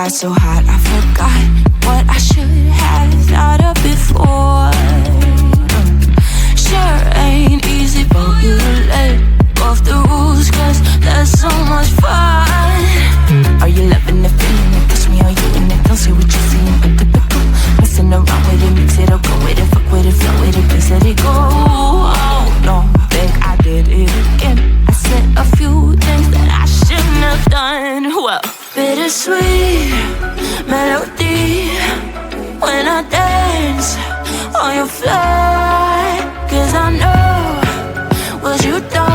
got so hot, I forgot what I should have thought of before. Sure ain't easy, but you let off the rules, cause that's so much fun. Are you loving the feeling? It push me, are you in it? Don't see what you're seeing, but typical. Messing around with it, mix it up, go with it, fuck with it, flow with it, please let it go. Oh no, babe, I did it again. I said a few things that I shouldn't have done. Well, bittersweet melody when I dance on your fly, cause I know what you done.